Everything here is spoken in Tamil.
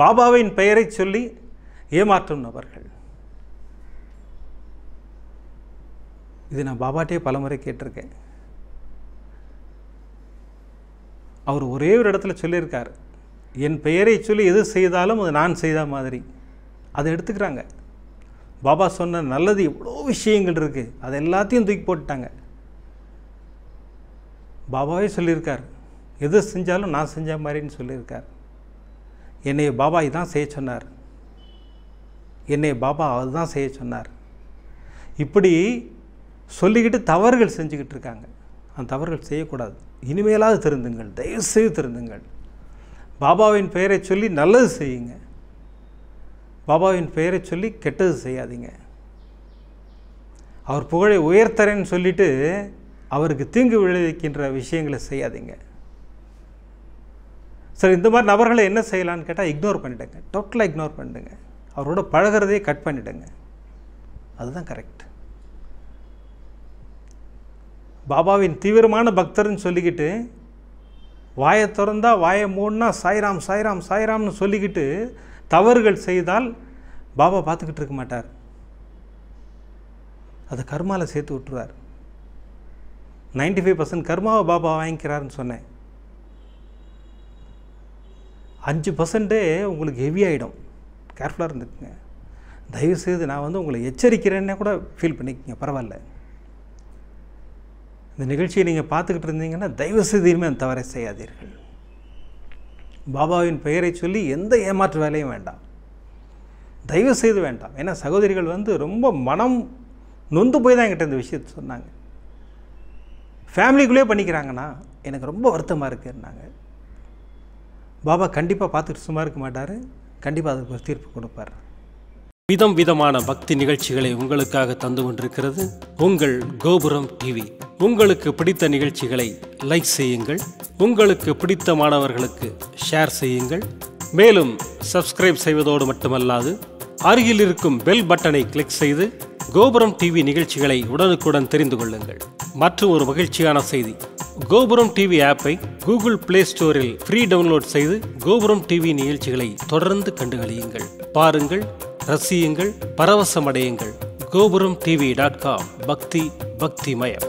பாபாவின் பெயரை சொல்லி ஏமாற்றும் நபர்கள். இது நான் பாபாட்டே பலமுறை கேட்டிருக்கேன். அவர் ஒரே ஒரு இடத்துல சொல்லியிருக்கார், என் பெயரை சொல்லி எது செய்தாலும் அது நான் செய்த மாதிரி. அதை எடுத்துக்கிறாங்க. பாபா சொன்ன நல்லது எவ்வளோ விஷயங்கள் இருக்குது, அது எல்லாத்தையும் தூக்கி போட்டுட்டாங்க. பாபாவே சொல்லியிருக்கார், எது செஞ்சாலும் நான் செஞ்ச மாதிரின்னு சொல்லியிருக்கார். என்னை பாபா இதான் செய்ய சொன்னார், என்னை பாபா அதுதான் செய்ய சொன்னார். இப்படி சொல்லிக்கிட்டு தவறுகள் செஞ்சுக்கிட்டு இருக்காங்க. அந்த தவறுகள் செய்யக்கூடாது. இனிமேலாவது திருந்துங்கள், தயவுசெய்து திருந்துங்கள். பாபாவின் பெயரை சொல்லி நல்லது செய்யுங்க. பாபாவின் பெயரை சொல்லி கெட்டது செய்யாதீங்க. அவர் புகழை உயர்த்தரேன்னு சொல்லிட்டு அவருக்கு தீங்கு விளைவிக்கின்ற விஷயங்களை செய்யாதீங்க. சரி, இந்த மாதிரி நபர்களை என்ன செய்யலான்னு கேட்டால் இக்னோர் பண்ணிவிடுங்க. டோட்டலாக இக்னோர் பண்ணிடுங்க. அவரோட பழகிறதையே கட் பண்ணிவிடுங்க. அதுதான் கரெக்ட். பாபாவின் தீவிரமான பக்தர்னு சொல்லிக்கிட்டு வாயை திறந்தா வாயை மூடனா சாய்ராம் சாய்ராம் சாய்ராம்னு சொல்லிக்கிட்டு தவறுகள் செய்தால் பாபா பார்த்துக்கிட்டு இருக்க மாட்டார். அதை கர்மாவில் சேர்த்து விட்டுருவார். 95% கர்மாவை பாபா வாங்கிக்கிறாருன்னு சொன்னேன். 5% உங்களுக்கு ஹெவி ஆகிடும். கேர்ஃபுல்லாக இருந்துக்குங்க. தயவுசெய்து நான் உங்களை எச்சரிக்கிறேன்னே கூட ஃபீல் பண்ணிக்கங்க, பரவாயில்ல. இந்த நிகழ்ச்சியை நீங்கள் பார்த்துக்கிட்டு இருந்தீங்கன்னா தயவுசெய்து இனிமேல் அந்த தவறை செய்யாதீர்கள். பாபாவின் பெயரை சொல்லி எந்த ஏமாற்று வேலையும் வேண்டாம், தயவுசெய்து வேண்டாம். ஏன்னா சகோதரிகள் ரொம்ப மனம் நொந்து போய் தான் என்கிட்ட இந்த விஷயத்தை சொன்னாங்க. ஃபேமிலிக்குள்ளே பண்ணிக்கிறாங்கன்னா எனக்கு ரொம்ப வருத்தமாக இருக்குன்னாங்க. பாபா கண்டிப்பாக பார்த்துட்டு சும்மா இருக்க மாட்டார். கண்டிப்பாக அதுக்கு ஒரு தீர்ப்பு கொடுப்பார். விதம் விதமான பக்தி நிகழ்ச்சிகளை உங்களுக்காக தந்து கொண்டிருக்கிறது உங்கள் கோபுரம் டிவி. உங்களுக்கு பிடித்த நிகழ்ச்சிகளை லைக் செய்யுங்கள், உங்களுக்கு பிடித்த மாணவர்களுக்கு ஷேர் செய்யுங்கள். மேலும் சப்ஸ்கிரைப் செய்வதோடு மட்டுமல்லாது அருகில் இருக்கும் பெல் பட்டனை கிளிக் செய்து கோபுரம் டிவி நிகழ்ச்சிகளை உடனுக்குடன் தெரிந்து கொள்ளுங்கள். மற்றும் ஒரு மகிழ்ச்சியான செய்தி, கோபுரம் டிவி ஆப்பை கூகுள் பிளே ஸ்டோரில் ஃப்ரீ டவுன்லோட் செய்து கோபுரம் டிவி நிகழ்ச்சிகளை தொடர்ந்து கண்டுகளியுங்கள், பாருங்கள், ரசியுங்கள், பரவசமடையுங்கள். gopuramtv.com. பக்தி பக்திமயம்.